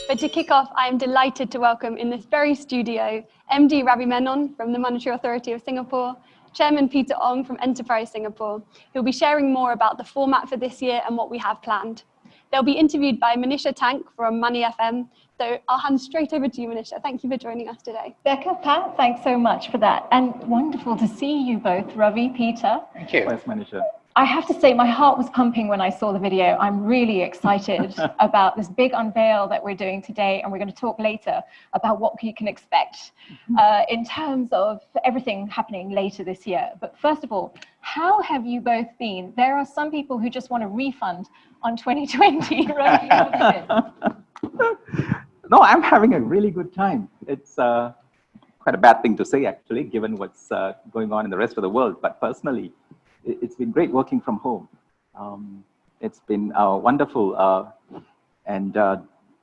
But to kick off, I am delighted to welcome in this very studio, MD Ravi Menon from the Monetary Authority of Singapore, Chairman Peter Ong from Enterprise Singapore, who will be sharing more about the format for this year and what we have planned. They'll be interviewed by Manisha Tank from Money FM. So I'll hand straight over to you, Manisha. Thank you for joining us today. Becca, Pat, thanks so much for that. And wonderful to see you both, Ravi, Peter. Thank you. Thanks, Manisha. I have to say, my heart was pumping when I saw the video. I'm really excited about this big unveil that we're doing today, and we're going to talk later about what you can expect in terms of everything happening later this year. But first of all, how have you both been? There are some people who just want a refund on 2020. Ravi, how have you been? No, I'm having a really good time. It's quite a bad thing to say, actually, given what's going on in the rest of the world. But personally, it's been great working from home. It's been wonderful. And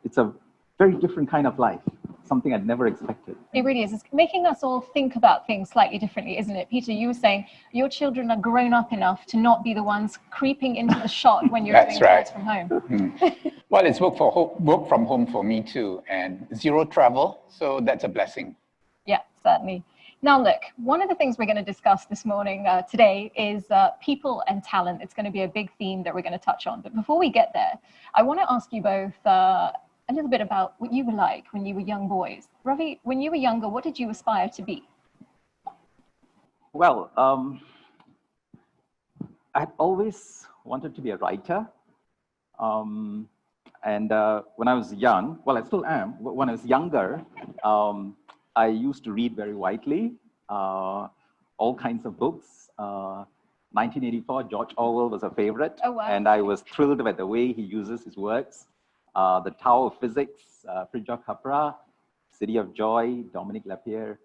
it's a very different kind of life, something I'd never expected. It really is. It's making us all think about things slightly differently, isn't it? Peter, you were saying your children are grown up enough to not be the ones creeping into the shop when you're doing things from home. Well, it's work from home for me too, and zero travel, so that's a blessing. Yeah, certainly. Now, look, one of the things we're going to discuss this morning, today, is people and talent. It's going to be a big theme that we're going to touch on. But before we get there, I want to ask you both a little bit about what you were like when you were young boys. Ravi, when you were younger, what did you aspire to be? Well, I'd always wanted to be a writer. And when I was young, well, I still am. When I was younger, I used to read very widely, all kinds of books. 1984, George Orwell was a favorite. Oh, wow. And I was thrilled by the way he uses his words. The Tao of Physics, Fritjof Capra, City of Joy, Dominique Lapierre,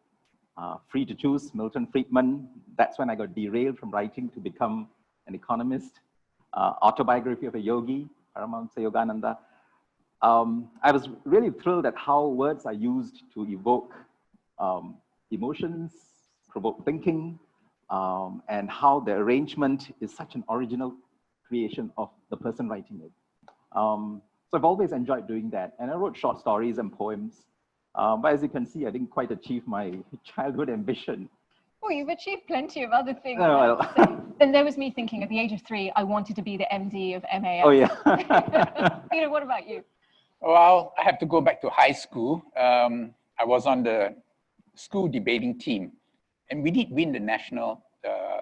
Free to Choose, Milton Friedman. That's when I got derailed from writing to become an economist. Autobiography of a Yogi, Paramahansa Yogananda. I was really thrilled at how words are used to evoke emotions, provoke thinking, and how the arrangement is such an original creation of the person writing it. So I've always enjoyed doing that. And I wrote short stories and poems. But as you can see, I didn't quite achieve my childhood ambition. Oh, you've achieved plenty of other things. Oh, well. Then there was me thinking, at the age of 3, I wanted to be the MD of MAS. Oh, yeah. Peter, what about you? Well, I have to go back to high school. I was on the school debating team, and we did win the national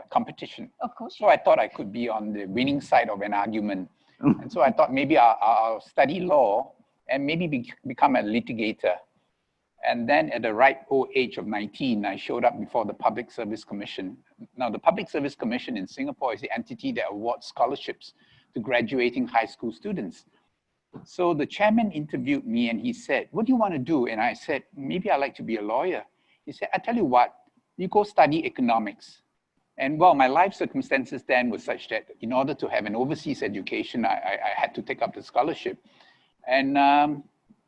competition. Of course. So I thought I could be on the winning side of an argument. And so I thought maybe I'll study law and maybe become a litigator. And then at the ripe old age of 19, I showed up before the Public Service Commission. Now, the Public Service Commission in Singapore is the entity that awards scholarships to graduating high school students. So the chairman interviewed me and he said, "What do you want to do?" And I said, "Maybe I'd like to be a lawyer." He said, "I tell you what, you go study economics." And well, my life circumstances then were such that in order to have an overseas education, I had to take up the scholarship. And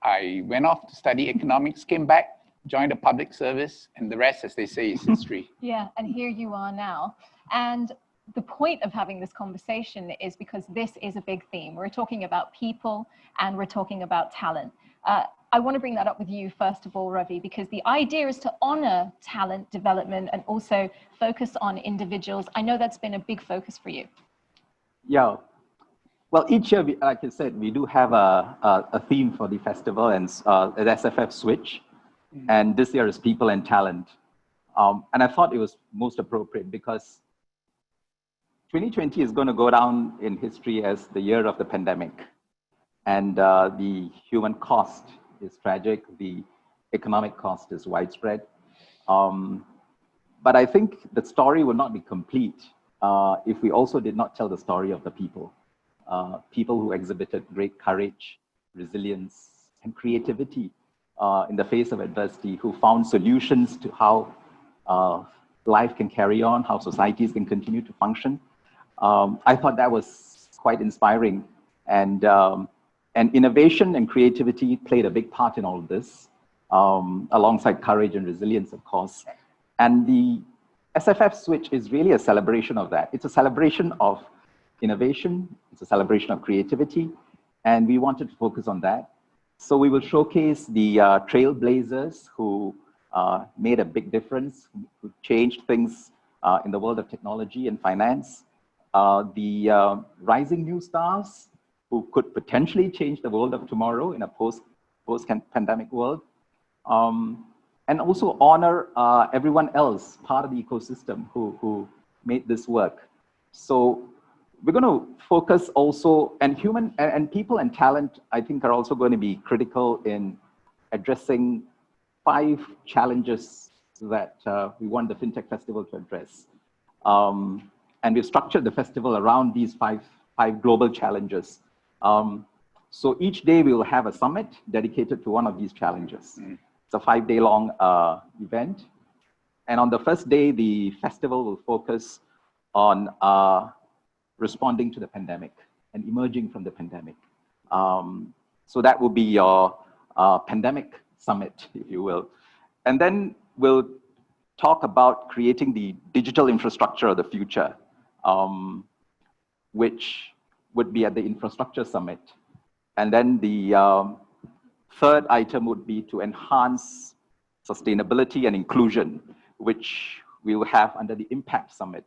I went off to study economics, came back, joined the public service, and the rest, as they say, is history. Yeah, and here you are now. And the point of having this conversation is because this is a big theme. We're talking about people and we're talking about talent. I want to bring that up with you, first of all, Ravi, because the idea is to honor talent development and also focus on individuals. I know that's been a big focus for you. Yeah. Well, each year, like I said, we do have a theme for the festival, and an SFF switch. And this year is people and talent. And I thought it was most appropriate because 2020 is going to go down in history as the year of the pandemic. And the human cost is tragic. The economic cost is widespread. But I think the story will not be complete if we also did not tell the story of the people. People who exhibited great courage, resilience, and creativity in the face of adversity, who found solutions to how life can carry on, how societies can continue to function. I thought that was quite inspiring. And innovation and creativity played a big part in all of this, alongside courage and resilience, of course. And the SFF switch is really a celebration of that. It's a celebration of innovation. It's a celebration of creativity. And we wanted to focus on that. So we will showcase the trailblazers who made a big difference, who changed things in the world of technology and finance, the rising new stars who could potentially change the world of tomorrow in a post-pandemic world, and also honor everyone else, part of the ecosystem who made this work. So we're going to focus also, and people and talent, I think, are also going to be critical in addressing 5 challenges that we want the FinTech Festival to address. And we've structured the festival around these five global challenges. So each day we will have a summit dedicated to one of these challenges. It's a 5-day-long event. And on the first day, the festival will focus on responding to the pandemic and emerging from the pandemic. So that will be your pandemic summit, if you will. And then we'll talk about creating the digital infrastructure of the future, which would be at the infrastructure summit. And then the third item would be to enhance sustainability and inclusion, which we will have under the impact summit.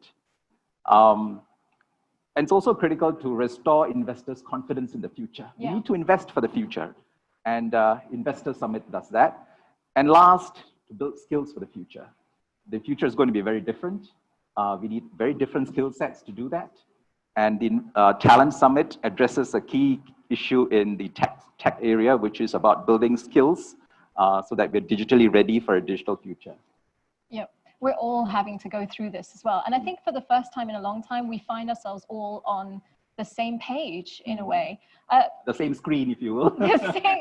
And it's also critical to restore investors' confidence in the future. Yeah. We need to invest for the future, and Investor Summit does that. And last, to build skills for the future. The future is going to be very different. We need very different skill sets to do that. And the Talent Summit addresses a key issue in the tech area, which is about building skills so that we're digitally ready for a digital future. Yep. We're all having to go through this as well. And I think for the first time in a long time, we find ourselves all on the same page in a way. The same screen, if you will.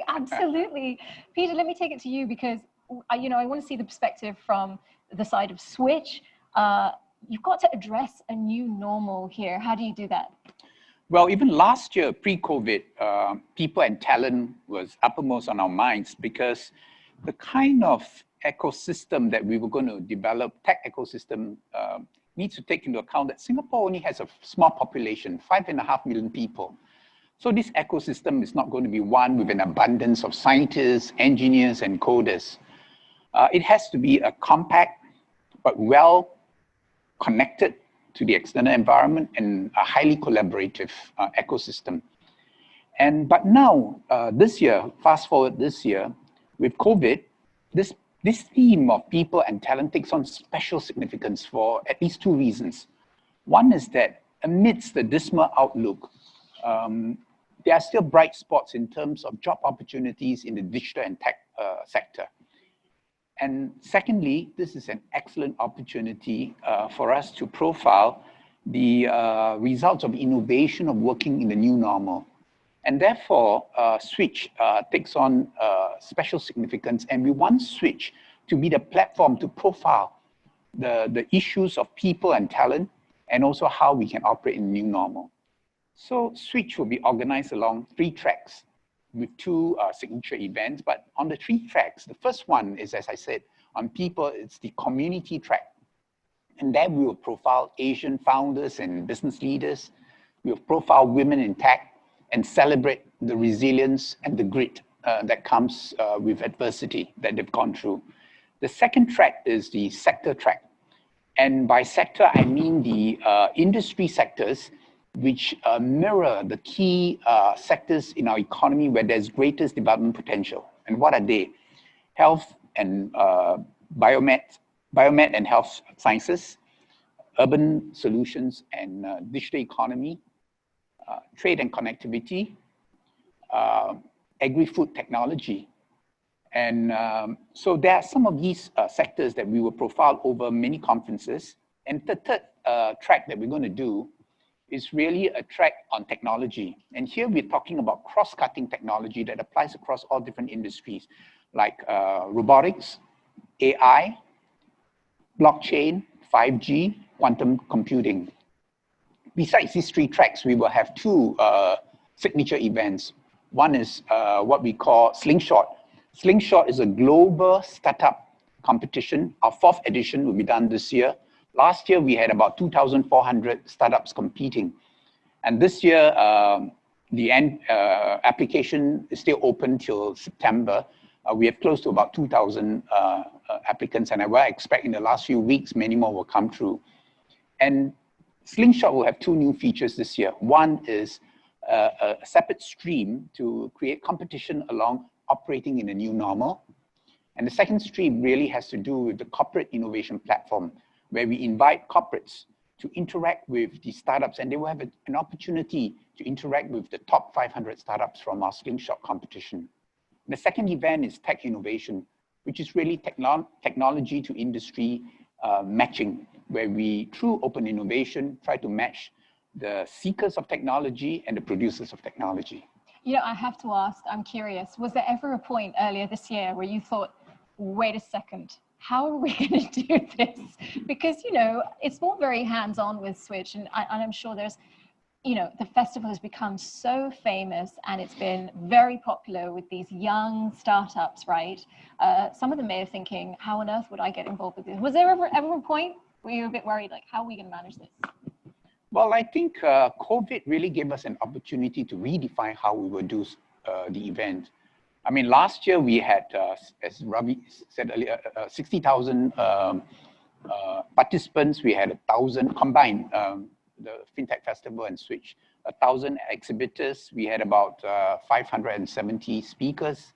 Absolutely. Peter, let me take it to you because I want to see the perspective from the side of Switch. You've got to address a new normal here. How do you do that? Well, even last year, pre-COVID, people and talent was uppermost on our minds because the kind of ecosystem that we were going to develop, tech ecosystem, needs to take into account that Singapore only has a small population, 5.5 million people. So this ecosystem is not going to be one with an abundance of scientists, engineers, and coders. It has to be a compact, but well connected to the external environment and a highly collaborative ecosystem. But now, this year, fast forward this year, with COVID, this theme of people and talent takes on special significance for at least 2 reasons. One is that amidst the dismal outlook, there are still bright spots in terms of job opportunities in the digital and tech sector. And secondly, this is an excellent opportunity for us to profile the results of innovation of working in the new normal. And therefore, Switch takes on special significance, and we want Switch to be the platform to profile the issues of people and talent, and also how we can operate in the new normal. So Switch will be organized along 3 tracks with 2 signature events, but on the 3 tracks, the first one is, as I said, on people, it's the community track. And then we will profile Asian founders and business leaders. We will profile women in tech, and celebrate the resilience and the grit that comes with adversity that they've gone through. The second track is the sector track. And by sector, I mean the industry sectors which mirror the key sectors in our economy where there's greatest development potential. And what are they? Health and biomed and health sciences, urban solutions and digital economy, trade and connectivity, agri-food technology. And so there are some of these sectors that we will profile over many conferences. And the third track that we're going to do is really a track on technology. And here we're talking about cross-cutting technology that applies across all different industries, like robotics, AI, blockchain, 5G, quantum computing. Besides these 3 tracks, we will have 2 signature events. One is what we call Slingshot. Slingshot is a global startup competition. Our 4th edition will be done this year. Last year, we had about 2,400 startups competing. And this year, application is still open till September. We have close to about 2,000 applicants, and I will expect in the last few weeks, many more will come through. And Slingshot will have two new features this year. One is a separate stream to create competition along operating in a new normal. And the second stream really has to do with the corporate innovation platform, where we invite corporates to interact with the startups, and they will have an opportunity to interact with the top 500 startups from our Slingshot competition. The second event is Tech Innovation, which is really technology to industry matching, where we, through open innovation, try to match the seekers of technology and the producers of technology. You know, I have to ask, I'm curious, was there ever a point earlier this year where you thought, wait a second, how are we going to do this? Because, you know, it's all very hands-on with Switch, and I'm sure there's, you know, the festival has become so famous and it's been very popular with these young startups, right? Some of them may be thinking, how on earth would I get involved with this? Was there ever a point where you were a bit worried, like, how are we going to manage this? Well, I think COVID really gave us an opportunity to redefine how we would do the event. I mean, last year we had, as Ravi said earlier, 60,000 participants. We had 1,000 combined, the FinTech Festival and Switch, 1,000 exhibitors. We had about 570 speakers,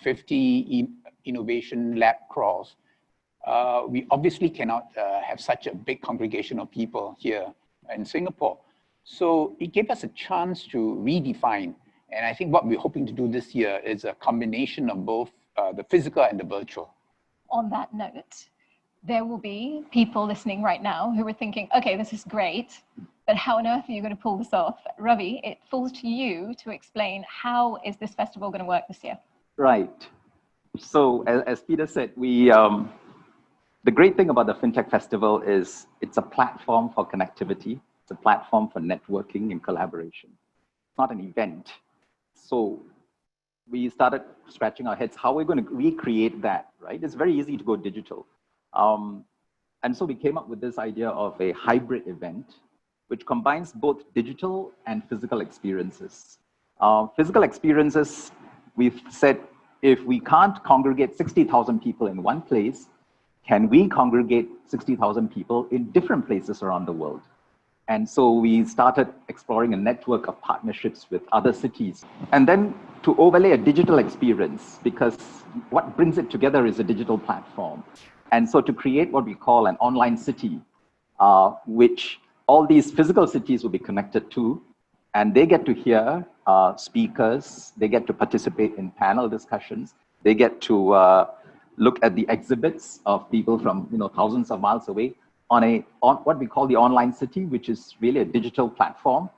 50 innovation lab crawls. We obviously cannot have such a big congregation of people here in Singapore. So it gave us a chance to redefine. And I think what we're hoping to do this year is a combination of both the physical and the virtual. On that note, there will be people listening right now who are thinking, okay, this is great, but how on earth are you going to pull this off? Ravi, it falls to you to explain, how is this festival going to work this year? Right. So as Peter said, the great thing about the FinTech Festival is it's a platform for connectivity. It's a platform for networking and collaboration. It's not an event. So we started scratching our heads, how we're going to recreate that, right? It's very easy to go digital. And so we came up with this idea of a hybrid event, which combines both digital and physical experiences. Physical experiences, we've said, if we can't congregate 60,000 people in one place, can we congregate 60,000 people in different places around the world? And so we started exploring a network of partnerships with other cities. And then to overlay a digital experience, because what brings it together is a digital platform. And so to create what we call an online city, which all these physical cities will be connected to, and they get to hear speakers, they get to participate in panel discussions, they get to look at the exhibits of people from thousands of miles away on what we call the online city, which is really a digital platform,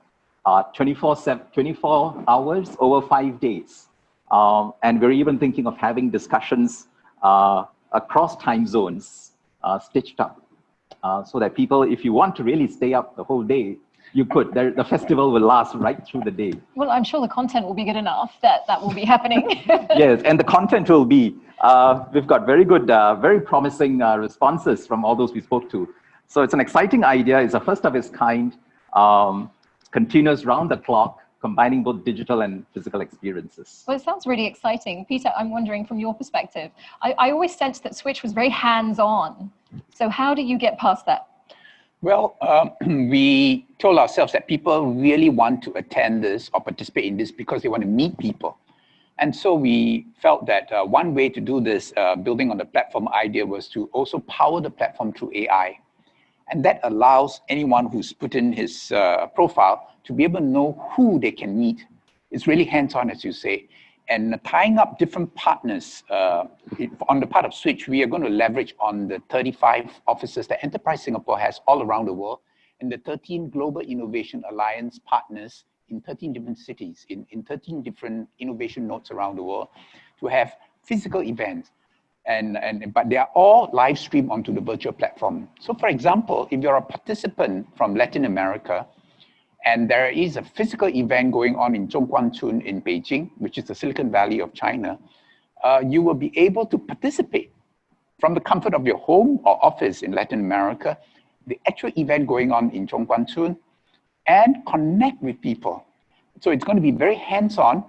24 hours over 5 days. And we're even thinking of having discussions across time zones stitched up so that people, if you want to really stay up the whole day, you could. The festival will last right through the day. Well, I'm sure the content will be good enough that will be happening. Yes, and the content will be. We've got very good, very promising responses from all those we spoke to. So it's an exciting idea. It's a first of its kind, continuous round the clock, combining both digital and physical experiences. Well, it sounds really exciting. Peter, I'm wondering from your perspective, I always sensed that Switch was very hands-on. So how do you get past that? Well, we told ourselves that people really want to attend this or participate in this because they want to meet people. And so we felt that one way to do this, building on the platform idea, was to also power the platform through AI. And that allows anyone who's put in his profile to be able to know who they can meet. It's really hands-on, as you say. And tying up different partners on the part of Switch, we are going to leverage on the 35 offices that Enterprise Singapore has all around the world, and the 13 Global Innovation Alliance partners in 13 different cities, in 13 different innovation nodes around the world, to have physical events. But they are all live streamed onto the virtual platform. So for example, if you're a participant from Latin America, and there is a physical event going on in Zhongguancun in Beijing, which is the Silicon Valley of China, you will be able to participate from the comfort of your home or office in Latin America, the actual event going on in Zhongguancun, and connect with people. So it's going to be very hands-on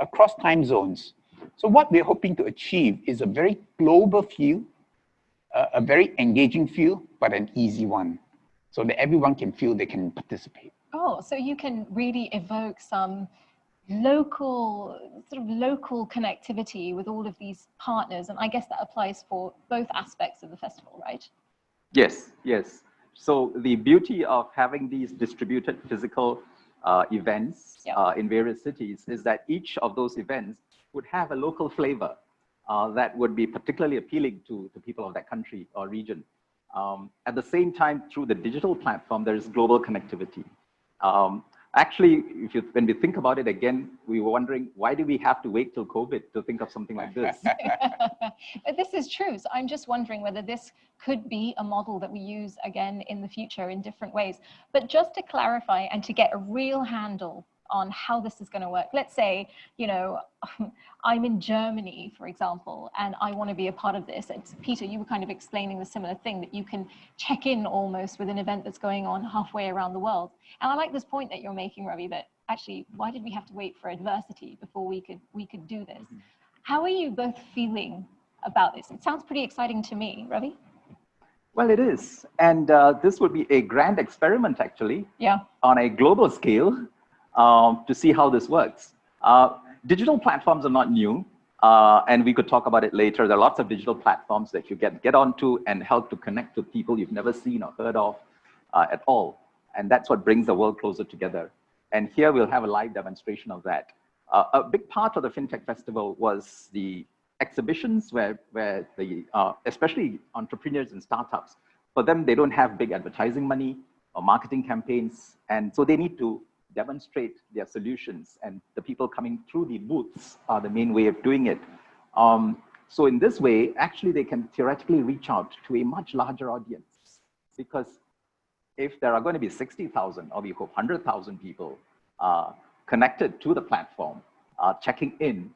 across time zones. So what we're hoping to achieve is a very global feel, a very engaging feel, but an easy one, so that everyone can feel they can participate. Oh, so you can really evoke some local connectivity with all of these partners, and I guess that applies for both aspects of the festival, right? Yes, yes. So the beauty of having these distributed physical events in various cities is that each of those events would have a local flavor that would be particularly appealing to the people of that country or region. At the same time, through the digital platform, there is global connectivity. Actually, when we think about it again, we were wondering, why do we have to wait till COVID to think of something like this? But this is true. So I'm just wondering whether this could be a model that we use again in the future in different ways. But just to clarify and to get a real handle on how this is going to work. Let's say, you know, I'm in Germany, for example, and I want to be a part of this. It's, Peter, you were kind of explaining the similar thing, that you can check in almost with an event that's going on halfway around the world. And I like this point that you're making, Ravi, that actually, why did we have to wait for adversity before we could do this? How are you both feeling about this? It sounds pretty exciting to me, Ravi. Well, it is. And this would be a grand experiment, actually, on a global scale. To see how this works. Digital platforms are not new, and we could talk about it later. There are lots of digital platforms that you get onto and help to connect to people you've never seen or heard of at all. And that's what brings the world closer together. And here we'll have a live demonstration of that. A big part of the FinTech Festival was the exhibitions where the, especially entrepreneurs and startups, for them, they don't have big advertising money or marketing campaigns. And so they need to demonstrate their solutions, and the people coming through the booths are the main way of doing it. So in this way, actually, they can theoretically reach out to a much larger audience, because if there are going to be 60,000 or we hope 100,000 people connected to the platform, checking in,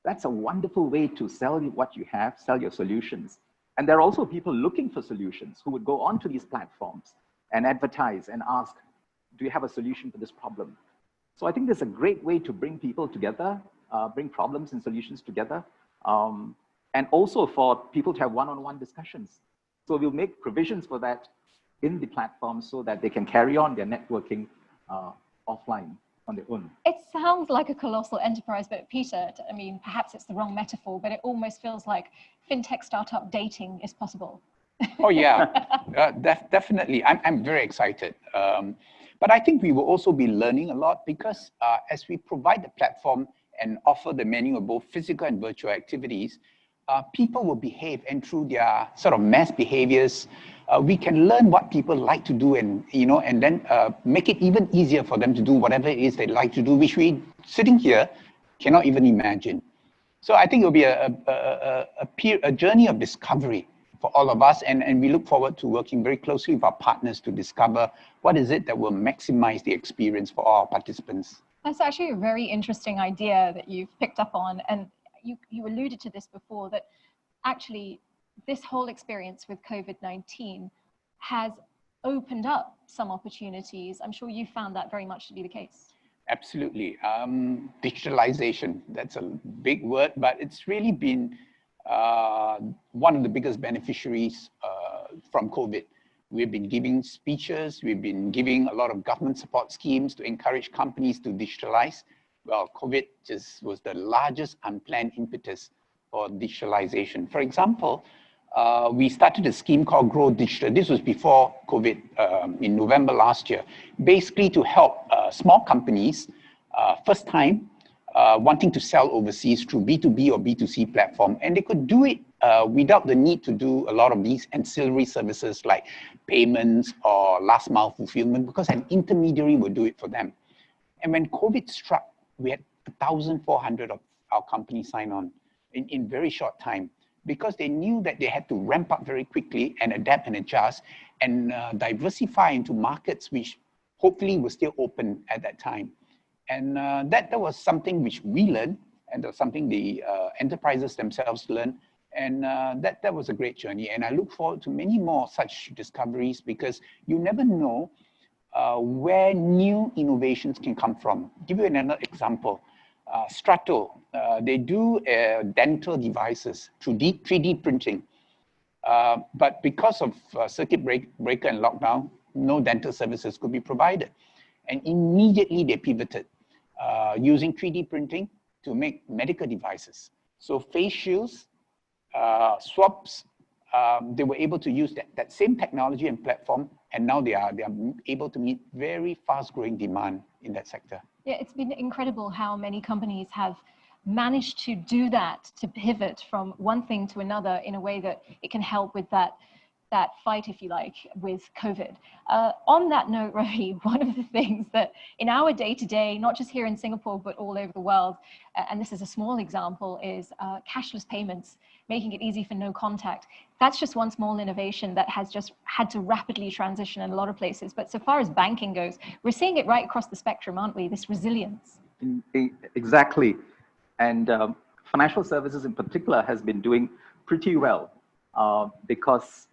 that's a wonderful way to sell what you have, sell your solutions. And there are also people looking for solutions who would go onto these platforms and advertise and ask, do you have a solution for this problem? So I think there's a great way to bring people together, bring problems and solutions together, and also for people to have one-on-one discussions. So we'll make provisions for that in the platform so that they can carry on their networking offline on their own. It sounds like a colossal enterprise, but Peter, I mean, perhaps it's the wrong metaphor, but it almost feels like FinTech startup dating is possible. Oh yeah, definitely. I'm very excited. But I think we will also be learning a lot, because as we provide the platform and offer the menu of both physical and virtual activities, people will behave, and through their sort of mass behaviors, we can learn what people like to do, and and then make it even easier for them to do whatever it is they like to do, which we sitting here cannot even imagine. So I think it will be a journey of discovery for all of us, and we look forward to working very closely with our partners to discover what is it that will maximize the experience for all our participants. That's actually a very interesting idea that you've picked up on, and you alluded to this before, that actually this whole experience with COVID-19 has opened up some opportunities. I'm sure you found that very much to be the case. Absolutely. Digitalization, that's a big word, but it's really been one of the biggest beneficiaries from COVID. We've been giving speeches, we've been giving a lot of government support schemes to encourage companies to digitalize. Well, COVID just was the largest unplanned impetus for digitalization. For example, we started a scheme called Grow Digital. This was before COVID in November last year, basically to help small companies, first time, wanting to sell overseas through B2B or B2C platform. And they could do it without the need to do a lot of these ancillary services like payments or last mile fulfillment, because an intermediary would do it for them. And when COVID struck, we had 1,400 of our companies sign on in very short time, because they knew that they had to ramp up very quickly and adapt and adjust and diversify into markets which hopefully were still open at that time. And that was something which we learned, and that was something the enterprises themselves learned. And that was a great journey. And I look forward to many more such discoveries, because you never know where new innovations can come from. Give you another example. Strato, they do dental devices through 3D printing. But because of circuit breaker and lockdown, no dental services could be provided. And immediately they pivoted using 3D printing to make medical devices. So face shields, swabs, they were able to use that same technology and platform, and now they are able to meet very fast growing demand in that sector. Yeah, it's been incredible how many companies have managed to do that, to pivot from one thing to another in a way that it can help with that fight, if you like, with COVID. On that note, Ravi, one of the things that in our day-to-day, not just here in Singapore, but all over the world, and this is a small example, is cashless payments, making it easy for no contact. That's just one small innovation that has just had to rapidly transition in a lot of places. But so far as banking goes, we're seeing it right across the spectrum, aren't we? This resilience. Exactly. And financial services in particular has been doing pretty well because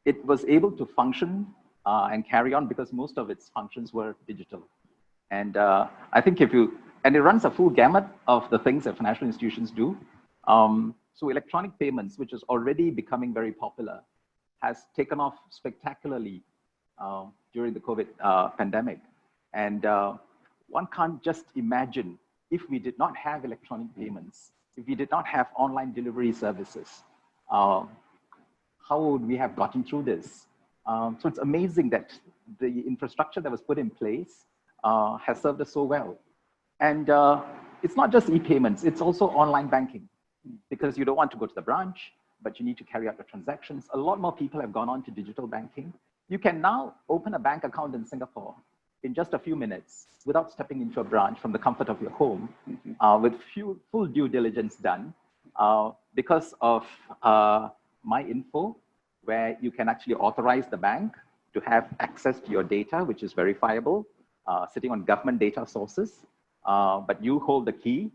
it was able to function and carry on because most of its functions were digital. And I think and it runs a full gamut of the things that financial institutions do. So electronic payments, which is already becoming very popular, has taken off spectacularly during the COVID pandemic. And one can't just imagine if we did not have electronic payments, if we did not have online delivery services, how would we have gotten through this? So it's amazing that the infrastructure that was put in place has served us so well. And it's not just e-payments, it's also online banking, because you don't want to go to the branch, but you need to carry out the transactions. A lot more people have gone on to digital banking. You can now open a bank account in Singapore in just a few minutes without stepping into a branch from the comfort of your home, with full due diligence done because of MyInfo, where you can actually authorize the bank to have access to your data, which is verifiable, sitting on government data sources, but you hold the key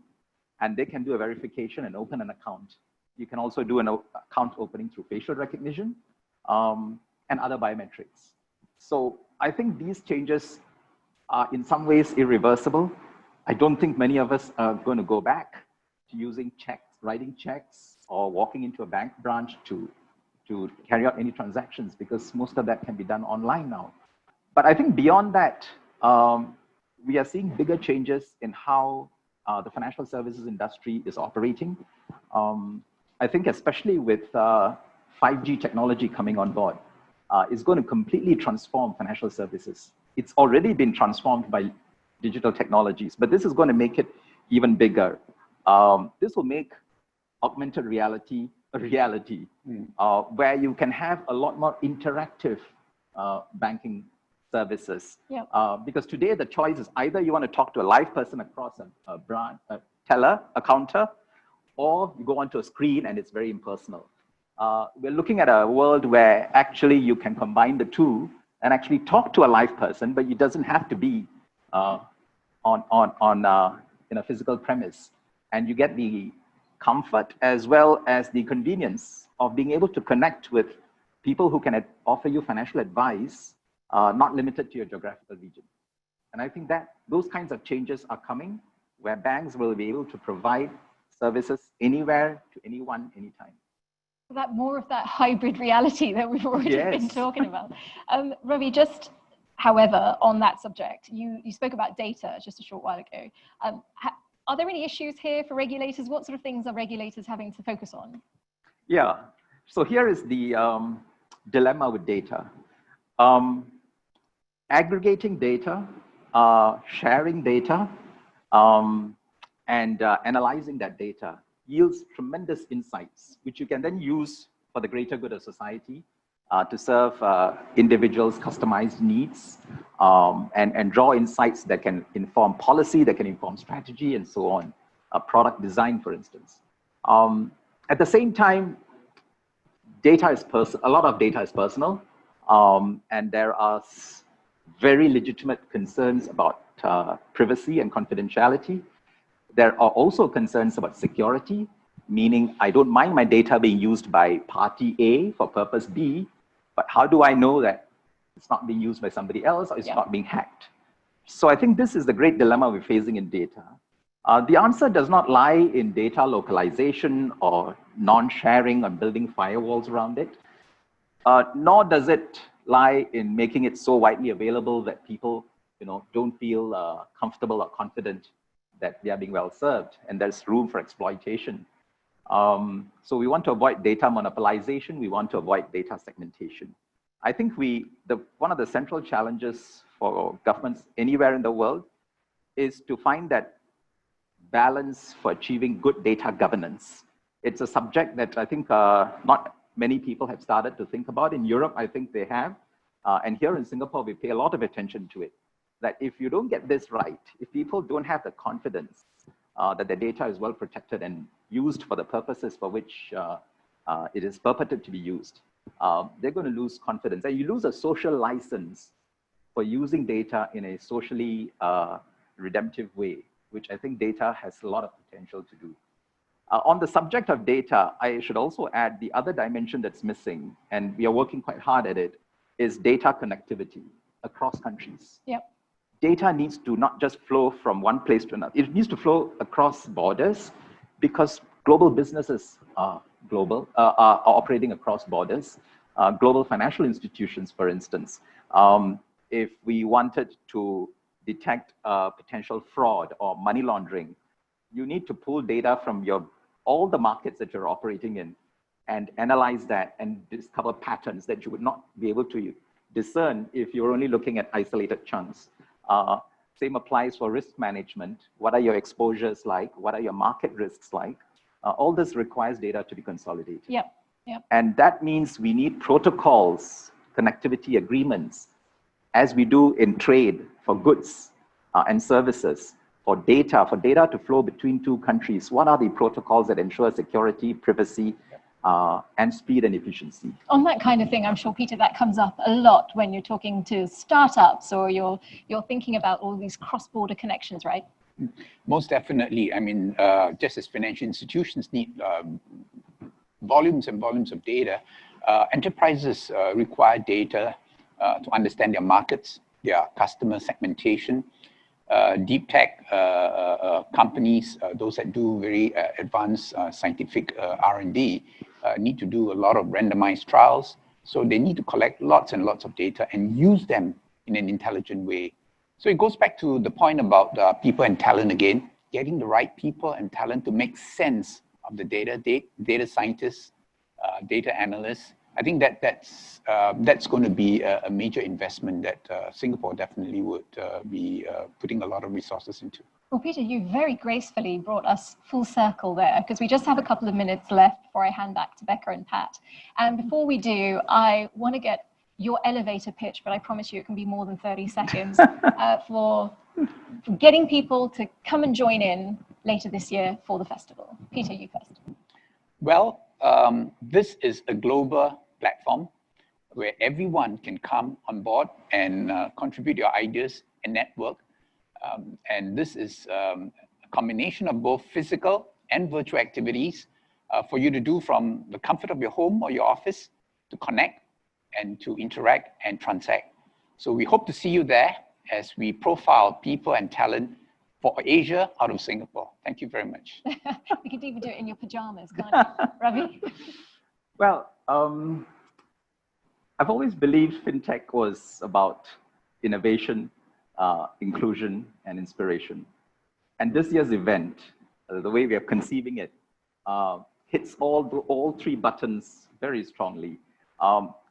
and they can do a verification and open an account. You can also do an account opening through facial recognition and other biometrics. So I think these changes are in some ways irreversible. I don't think many of us are going to go back to using checks, writing checks, or walking into a bank branch to carry out any transactions, because most of that can be done online now. But I think beyond that, we are seeing bigger changes in how the financial services industry is operating. I think especially with 5G technology coming on board, is going to completely transform financial services. It's already been transformed by digital technologies, but this is going to make it even bigger. This will make augmented reality a reality, where you can have a lot more interactive banking services. Yep. Because today the choice is either you want to talk to a live person across a branch, a teller, a counter, or you go onto a screen and it's very impersonal. We're looking at a world where actually you can combine the two and actually talk to a live person, but it doesn't have to be in a physical premise. And you get the comfort as well as the convenience of being able to connect with people who can offer you financial advice, not limited to your geographical region. And I think that those kinds of changes are coming, where banks will be able to provide services anywhere to anyone, anytime. That more of that hybrid reality that we've already been talking about. Ravi, just however, on that subject, you spoke about data just a short while ago. Are there any issues here for regulators? What sort of things are regulators having to focus on? Yeah, so here is the dilemma with data. Aggregating data, sharing data, and analyzing that data yields tremendous insights, which you can then use for the greater good of society to serve individuals' customized needs and draw insights that can inform policy, that can inform strategy, and so on, product design, for instance. At the same time, a lot of data is personal, and there are very legitimate concerns about privacy and confidentiality. There are also concerns about security, meaning I don't mind my data being used by party A for purpose B, but how do I know that it's not being used by somebody else, or it's not being hacked. So I think this is the great dilemma we're facing in data. The answer does not lie in data localization or non-sharing or building firewalls around it, nor does it lie in making it so widely available that people don't feel comfortable or confident that they are being well served and there's room for exploitation. So we want to avoid data monopolization. We want to avoid data segmentation. I think one of the central challenges for governments anywhere in the world is to find that balance for achieving good data governance. It's a subject that I think not many people have started to think about. In Europe, I think they have. And here in Singapore, we pay a lot of attention to it. That if you don't get this right, if people don't have the confidence that the data is well protected and used for the purposes for which it is purported to be used, they're going to lose confidence. And you lose a social license for using data in a socially redemptive way, which I think data has a lot of potential to do. On the subject of data, I should also add the other dimension that's missing, and we are working quite hard at it, is data connectivity across countries. Yep. Data needs to not just flow from one place to another. It needs to flow across borders because global businesses are operating across borders. Global financial institutions, for instance, if we wanted to detect potential fraud or money laundering, you need to pull data from all the markets that you're operating in and analyze that and discover patterns that you would not be able to discern if you're only looking at isolated chunks. Same applies for risk management. What are your exposures like? What are your market risks like? All this requires data to be consolidated. Yep. Yep. And that means we need protocols, connectivity agreements, as we do in trade for goods and services, for data to flow between two countries. What are the protocols that ensure security, privacy, and speed and efficiency? On that kind of thing, I'm sure, Peter, that comes up a lot when you're talking to startups or you're thinking about all these cross-border connections, right? Most definitely. I mean, just as financial institutions need volumes and volumes of data, enterprises require data to understand their markets, their customer segmentation. Deep tech companies, those that do very advanced scientific R&D, need to do a lot of randomized trials. So they need to collect lots and lots of data and use them in an intelligent way. So it goes back to the point about people and talent again, getting the right people and talent to make sense of the data scientists, data analysts. I think that's going to be a major investment that Singapore definitely would be putting a lot of resources into. Well, Peter, you very gracefully brought us full circle there, because we just have a couple of minutes left before I hand back to Becca and Pat. And before we do, I want to get your elevator pitch, but I promise you it can be more than 30 seconds, for getting people to come and join in later this year for the festival. Peter, you first. Well, this is a global platform where everyone can come on board and contribute your ideas and network. And this is a combination of both physical and virtual activities for you to do from the comfort of your home or your office, to connect and to interact and transact. So we hope to see you there as we profile people and talent for Asia out of Singapore. Thank you very much. You could even do it in your pajamas, can't you? Ravi? Well, I've always believed FinTech was about innovation, inclusion, and inspiration. And this year's event, the way we are conceiving it, hits all three buttons very strongly.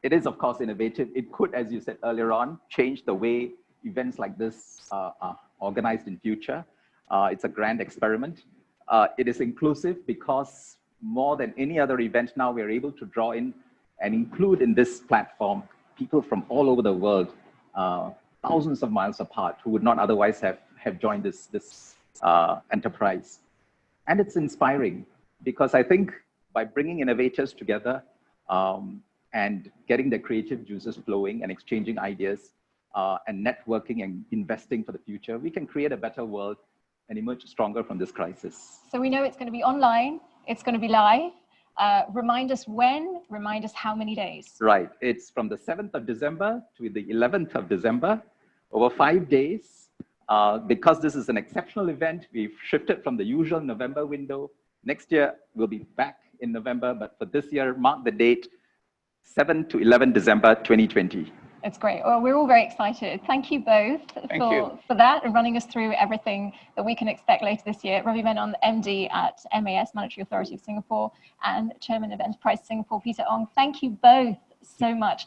It is, of course, innovative. It could, as you said earlier on, change the way events like this are organized in future. It's a grand experiment. It is inclusive because more than any other event now, we're able to draw in and include in this platform people from all over the world, thousands of miles apart, who would not otherwise have joined this enterprise. And it's inspiring because I think by bringing innovators together and getting their creative juices flowing and exchanging ideas and networking and investing for the future, we can create a better world and emerge stronger from this crisis. So we know it's going to be online, it's going to be live, Remind us when, remind us how many days. Right. It's from the 7th of December to the 11th of December, over 5 days. Because this is an exceptional event, we've shifted from the usual November window. Next year, we'll be back in November, but for this year, mark the date, 7 to 11 December 2020. It's great. Well, we're all very excited. Thank you both for that and running us through everything that we can expect later this year. Ravi Menon, MD at MAS, Monetary Authority of Singapore, and Chairman of Enterprise Singapore, Peter Ong. Thank you both so much.